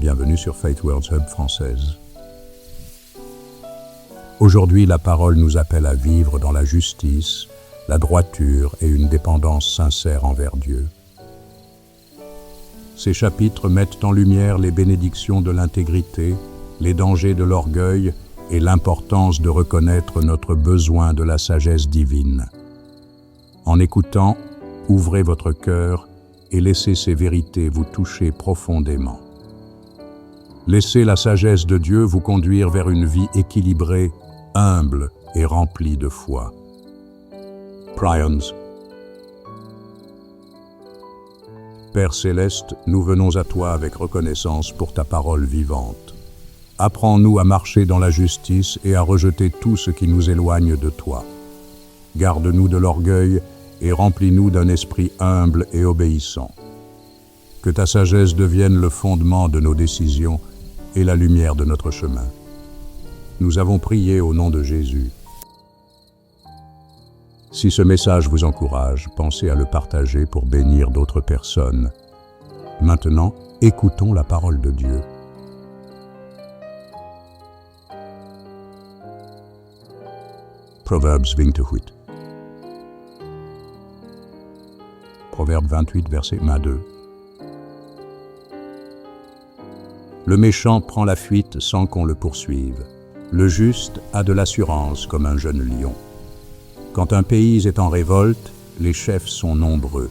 Bienvenue sur Faith Words Hub française. Aujourd'hui, la parole nous appelle à vivre dans la justice, la droiture et une dépendance sincère envers Dieu. Ces chapitres mettent en lumière les bénédictions de l'intégrité, les dangers de l'orgueil et l'importance de reconnaître notre besoin de la sagesse divine. En écoutant, ouvrez votre cœur et laissez ces vérités vous toucher profondément. Laissez la sagesse de Dieu vous conduire vers une vie équilibrée, humble et remplie de foi. Prions. Père céleste, nous venons à toi avec reconnaissance pour ta parole vivante. Apprends-nous à marcher dans la justice et à rejeter tout ce qui nous éloigne de toi. Garde-nous de l'orgueil et remplis-nous d'un esprit humble et obéissant. Que ta sagesse devienne le fondement de nos décisions et la lumière de notre chemin. Nous avons prié au nom de Jésus. Si ce message vous encourage, pensez à le partager pour bénir d'autres personnes. Maintenant, écoutons la parole de Dieu. Proverbes 28. Proverbe 28, verset 1 à 2. Le méchant prend la fuite sans qu'on le poursuive. Le juste a de l'assurance comme un jeune lion. Quand un pays est en révolte, les chefs sont nombreux.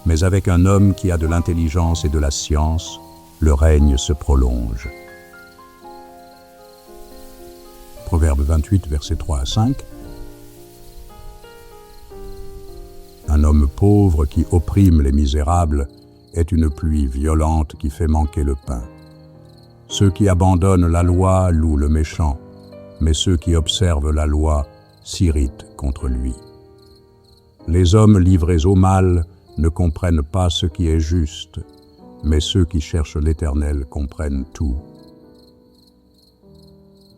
Mais avec un homme qui a de l'intelligence et de la science, le règne se prolonge. Proverbe 28, versets 3 à 5. Un homme pauvre qui opprime les misérables est une pluie violente qui fait manquer le pain. Ceux qui abandonnent la loi louent le méchant, mais ceux qui observent la loi s'irritent contre lui. Les hommes livrés au mal ne comprennent pas ce qui est juste, mais ceux qui cherchent l'Éternel comprennent tout.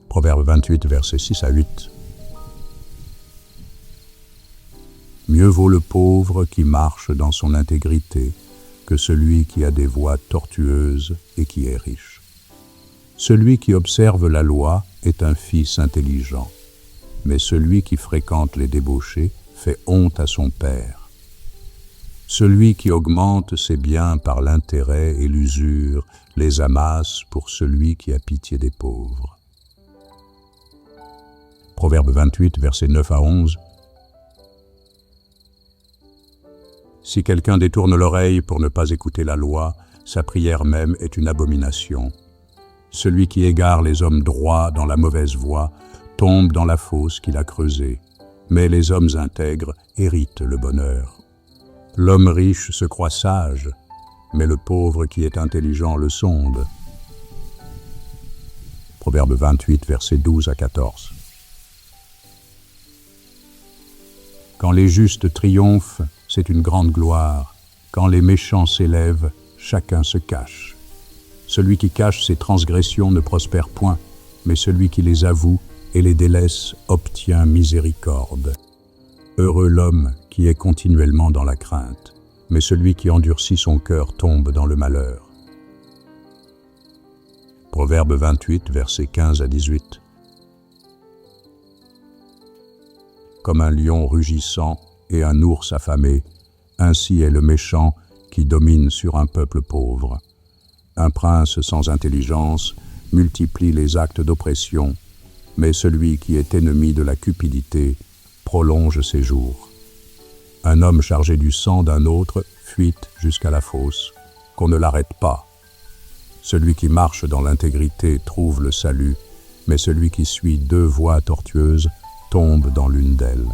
Proverbe 28, versets 6 à 8. Mieux vaut le pauvre qui marche dans son intégrité que celui qui a des voies tortueuses et qui est riche. Celui qui observe la loi est un fils intelligent, mais celui qui fréquente les débauchés fait honte à son père. Celui qui augmente ses biens par l'intérêt et l'usure les amasse pour celui qui a pitié des pauvres. Proverbe 28, versets 9 à 11. Si quelqu'un détourne l'oreille pour ne pas écouter la loi, sa prière même est une abomination. Celui qui égare les hommes droits dans la mauvaise voie tombe dans la fosse qu'il a creusée, mais les hommes intègres héritent le bonheur. L'homme riche se croit sage, mais le pauvre qui est intelligent le sonde. Proverbe 28, versets 12 à 14. Quand les justes triomphent, c'est une grande gloire. Quand les méchants s'élèvent, chacun se cache. Celui qui cache ses transgressions ne prospère point, mais celui qui les avoue et les délaisse obtient miséricorde. Heureux l'homme qui est continuellement dans la crainte, mais celui qui endurcit son cœur tombe dans le malheur. Proverbe 28, versets 15 à 18. Comme un lion rugissant et un ours affamé, ainsi est le méchant qui domine sur un peuple pauvre. Un prince sans intelligence multiplie les actes d'oppression, mais celui qui est ennemi de la cupidité prolonge ses jours. Un homme chargé du sang d'un autre fuite jusqu'à la fosse, qu'on ne l'arrête pas. Celui qui marche dans l'intégrité trouve le salut, mais celui qui suit deux voies tortueuses tombe dans l'une d'elles.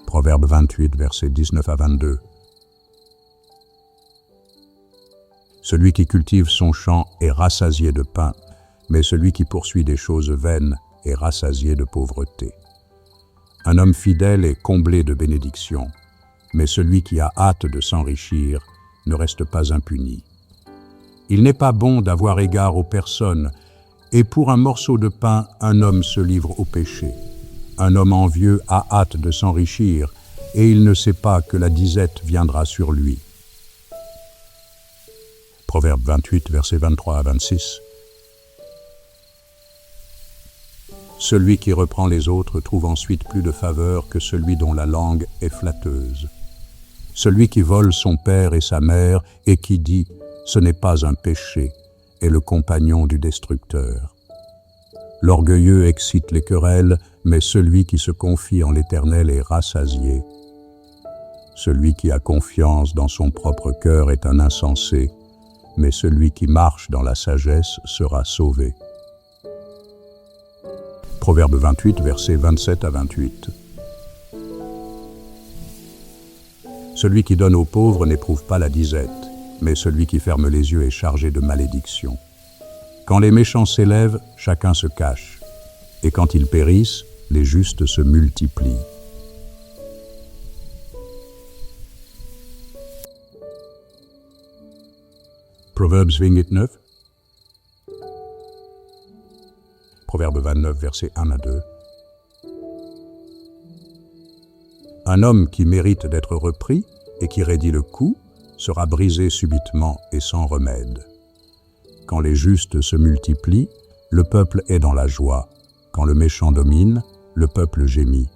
Proverbe 28, versets 19 à 22. Celui qui cultive son champ est rassasié de pain, mais celui qui poursuit des choses vaines est rassasié de pauvreté. Un homme fidèle est comblé de bénédictions, mais celui qui a hâte de s'enrichir ne reste pas impuni. Il n'est pas bon d'avoir égard aux personnes, et pour un morceau de pain, un homme se livre au péché. Un homme envieux a hâte de s'enrichir, et il ne sait pas que la disette viendra sur lui. Proverbe 28, versets 23 à 26. Celui qui reprend les autres trouve ensuite plus de faveur que celui dont la langue est flatteuse. Celui qui vole son père et sa mère et qui dit « ce n'est pas un péché » est le compagnon du destructeur. L'orgueilleux excite les querelles, mais celui qui se confie en l'Éternel est rassasié. Celui qui a confiance dans son propre cœur est un insensé, mais celui qui marche dans la sagesse sera sauvé. Proverbe 28, versets 27 à 28. Celui qui donne aux pauvres n'éprouve pas la disette, mais celui qui ferme les yeux est chargé de malédiction. Quand les méchants s'élèvent, chacun se cache, et quand ils périssent, les justes se multiplient. Proverbes 29. Proverbe 29, versets 1 à 2. Un homme qui mérite d'être repris et qui raidit le coup sera brisé subitement et sans remède. Quand les justes se multiplient, le peuple est dans la joie. Quand le méchant domine, le peuple gémit.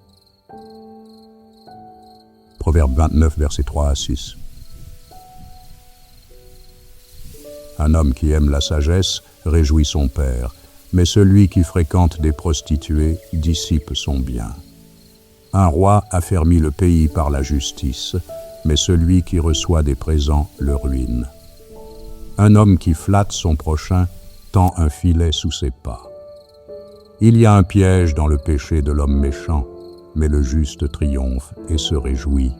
Proverbe 29, versets 3 à 6. Un homme qui aime la sagesse réjouit son père, mais celui qui fréquente des prostituées dissipe son bien. Un roi affermit le pays par la justice, mais celui qui reçoit des présents le ruine. Un homme qui flatte son prochain tend un filet sous ses pas. Il y a un piège dans le péché de l'homme méchant, mais le juste triomphe et se réjouit.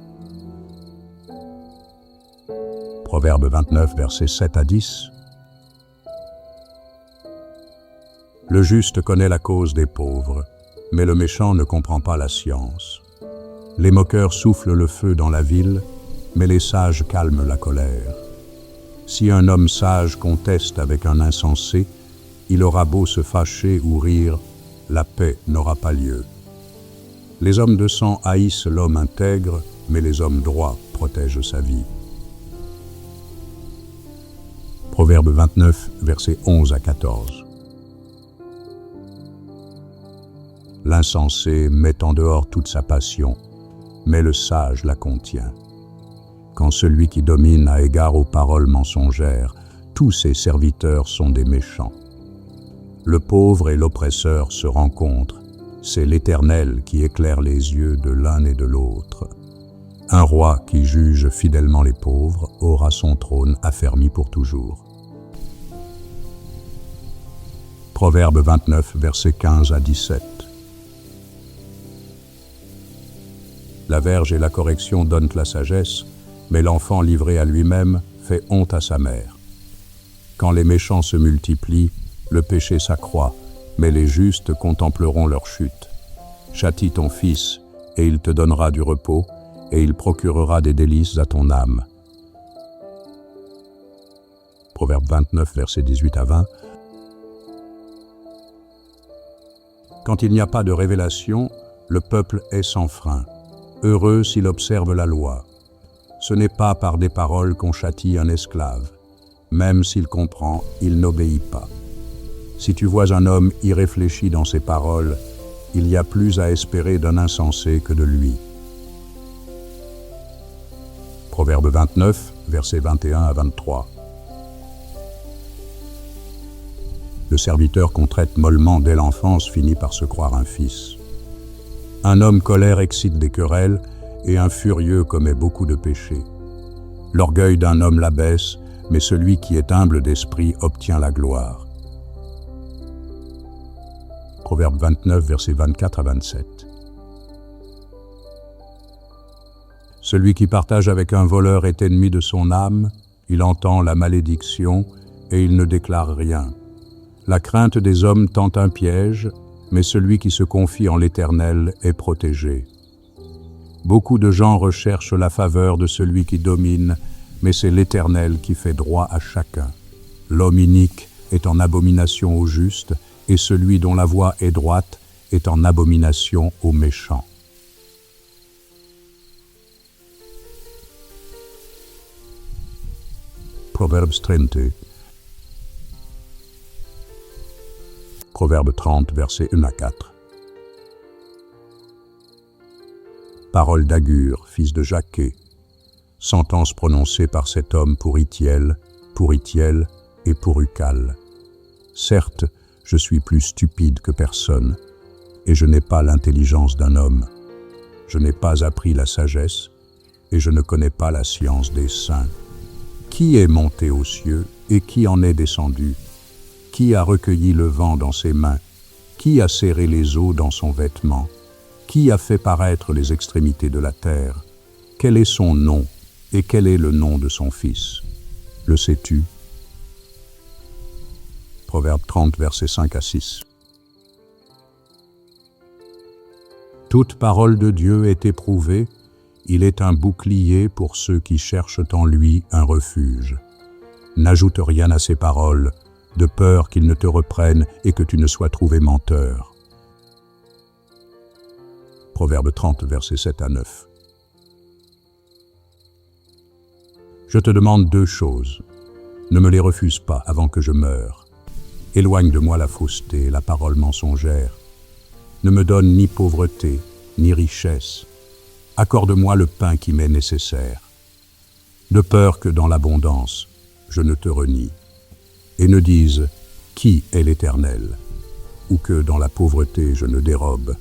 Proverbe 29, versets 7 à 10. Le juste connaît la cause des pauvres, mais le méchant ne comprend pas la science. Les moqueurs soufflent le feu dans la ville, mais les sages calment la colère. Si un homme sage conteste avec un insensé, il aura beau se fâcher ou rire, la paix n'aura pas lieu. Les hommes de sang haïssent l'homme intègre, mais les hommes droits protègent sa vie. Proverbe 29, versets 11 à 14. L'insensé met en dehors toute sa passion, mais le sage la contient. Quand celui qui domine a égard aux paroles mensongères, tous ses serviteurs sont des méchants. Le pauvre et l'oppresseur se rencontrent, c'est l'Éternel qui éclaire les yeux de l'un et de l'autre. Un roi qui juge fidèlement les pauvres aura son trône affermi pour toujours. Proverbe 29, versets 15 à 17. La verge et la correction donnent la sagesse, mais l'enfant livré à lui-même fait honte à sa mère. Quand les méchants se multiplient, le péché s'accroît, mais les justes contempleront leur chute. Châtie ton fils, et il te donnera du repos, et il procurera des délices à ton âme. Proverbe 29, versets 18 à 20. Quand il n'y a pas de révélation, le peuple est sans frein. Heureux s'il observe la loi. Ce n'est pas par des paroles qu'on châtie un esclave. Même s'il comprend, il n'obéit pas. Si tu vois un homme irréfléchi dans ses paroles, il y a plus à espérer d'un insensé que de lui. Proverbe 29, versets 21 à 23. Le serviteur qu'on traite mollement dès l'enfance finit par se croire un fils. Un homme colère excite des querelles, et un furieux commet beaucoup de péchés. L'orgueil d'un homme l'abaisse, mais celui qui est humble d'esprit obtient la gloire. Proverbe 29, versets 24 à 27. Celui qui partage avec un voleur est ennemi de son âme, il entend la malédiction et il ne déclare rien. La crainte des hommes tend un piège, mais celui qui se confie en l'Éternel est protégé. Beaucoup de gens recherchent la faveur de celui qui domine, mais c'est l'Éternel qui fait droit à chacun. L'homme inique est en abomination au juste, et celui dont la voie est droite est en abomination aux méchants. Proverbes 30. Proverbe 30, versets 1 à 4. Parole d'Agur, fils de Jaquet. Sentence prononcée par cet homme pour Itiel et pour Ucal. Certes, je suis plus stupide que personne, et je n'ai pas l'intelligence d'un homme. Je n'ai pas appris la sagesse, et je ne connais pas la science des saints. Qui est monté aux cieux, et qui en est descendu? Qui a recueilli le vent dans ses mains? Qui a serré les eaux dans son vêtement? Qui a fait paraître les extrémités de la terre? Quel est son nom, et quel est le nom de son fils? Le sais-tu? Proverbe 30, versets 5 à 6. Toute parole de Dieu est éprouvée, il est un bouclier pour ceux qui cherchent en lui un refuge. N'ajoute rien à ces paroles, de peur qu'ils ne te reprennent et que tu ne sois trouvé menteur. Proverbe 30, versets 7 à 9. Je te demande 2 choses. Ne me les refuse pas avant que je meure. Éloigne de moi la fausseté et la parole mensongère. Ne me donne ni pauvreté, ni richesse. Accorde-moi le pain qui m'est nécessaire. De peur que dans l'abondance, je ne te renie. Et ne dise « Qui est l'Éternel ?» ou que dans la pauvreté je ne dérobe,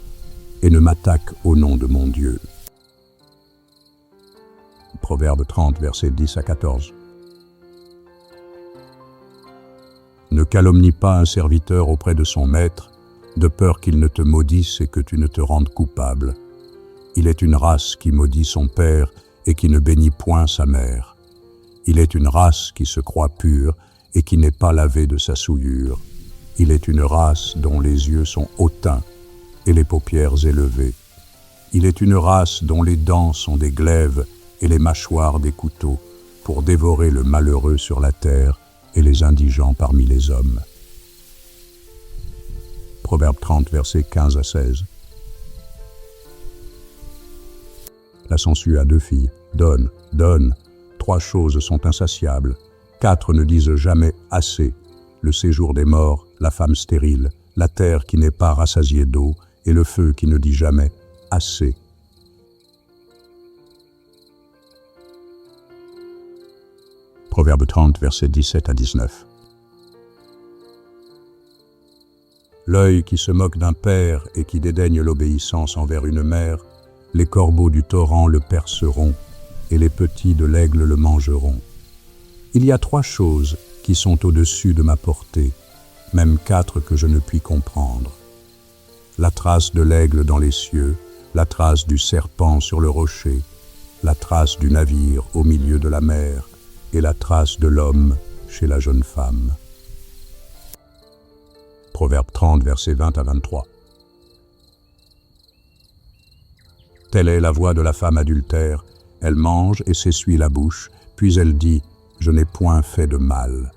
et ne m'attaque au nom de mon Dieu. Proverbe 30, versets 10 à 14. Ne calomnie pas un serviteur auprès de son maître, de peur qu'il ne te maudisse et que tu ne te rendes coupable. Il est une race qui maudit son père et qui ne bénit point sa mère. Il est une race qui se croit pure et qui n'est pas lavée de sa souillure. Il est une race dont les yeux sont hautains et les paupières élevées. Il est une race dont les dents sont des glaives et les mâchoires des couteaux, pour dévorer le malheureux sur la terre et les indigents parmi les hommes. Proverbe 30, versets 15 à 16. La sangsue a 2 filles. Donne, donne. 3 choses sont insatiables. 4 ne disent jamais assez. Le séjour des morts, la femme stérile, la terre qui n'est pas rassasiée d'eau, et le feu qui ne dit jamais assez. Proverbe 30, versets 17 à 19. L'œil qui se moque d'un père et qui dédaigne l'obéissance envers une mère, les corbeaux du torrent le perceront, et les petits de l'aigle le mangeront. Il y a 3 choses qui sont au-dessus de ma portée, même 4 que je ne puis comprendre. La trace de l'aigle dans les cieux, la trace du serpent sur le rocher, la trace du navire au milieu de la mer, et la trace de l'homme chez la jeune femme. Proverbe 30, versets 20 à 23. Telle est la voix de la femme adultère. Elle mange et s'essuie la bouche, puis elle dit « Je n'ai point fait de mal ».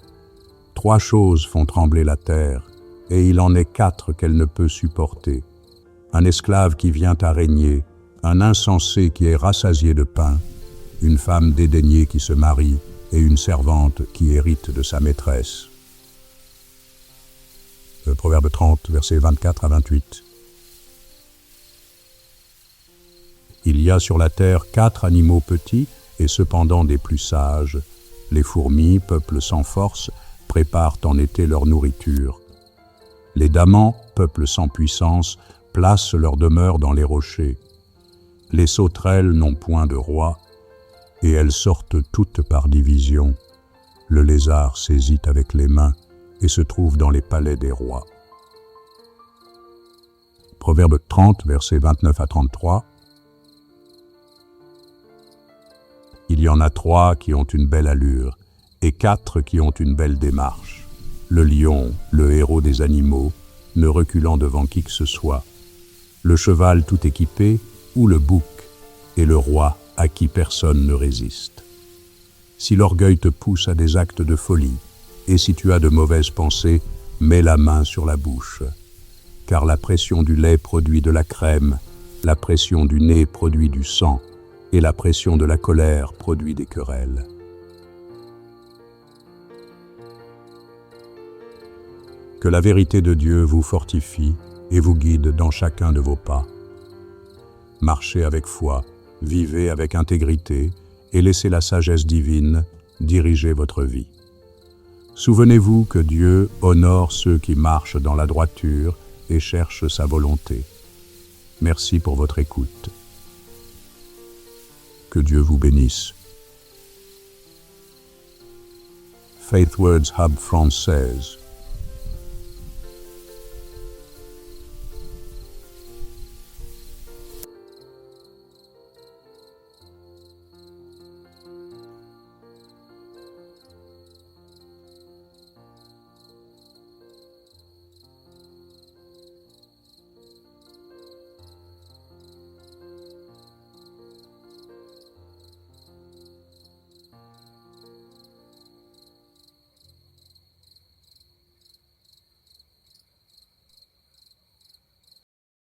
3 choses font trembler la terre, et il en est 4 qu'elle ne peut supporter. Un esclave qui vient à régner, un insensé qui est rassasié de pain, une femme dédaignée qui se marie, et une servante qui hérite de sa maîtresse. Proverbe 30, versets 24 à 28. Il y a sur la terre 4 animaux petits, et cependant des plus sages. Les fourmis, peuple sans force, préparent en été leur nourriture. Les damans, peuple sans puissance, placent leur demeure dans les rochers. Les sauterelles n'ont point de roi, et elles sortent toutes par division. Le lézard saisit avec les mains et se trouve dans les palais des rois. Proverbe 30, versets 29 à 33. Il y en a 3 qui ont une belle allure, et 4 qui ont une belle démarche. Le lion, le héros des animaux, ne reculant devant qui que ce soit. Le cheval tout équipé, ou le bouc, et le roi à qui personne ne résiste. Si l'orgueil te pousse à des actes de folie, et si tu as de mauvaises pensées, mets la main sur la bouche. Car la pression du lait produit de la crème, la pression du nez produit du sang, et la pression de la colère produit des querelles. Que la vérité de Dieu vous fortifie et vous guide dans chacun de vos pas. Marchez avec foi, vivez avec intégrité et laissez la sagesse divine diriger votre vie. Souvenez-vous que Dieu honore ceux qui marchent dans la droiture et cherchent sa volonté. Merci pour votre écoute. Que Dieu vous bénisse. Faith Words Hub française.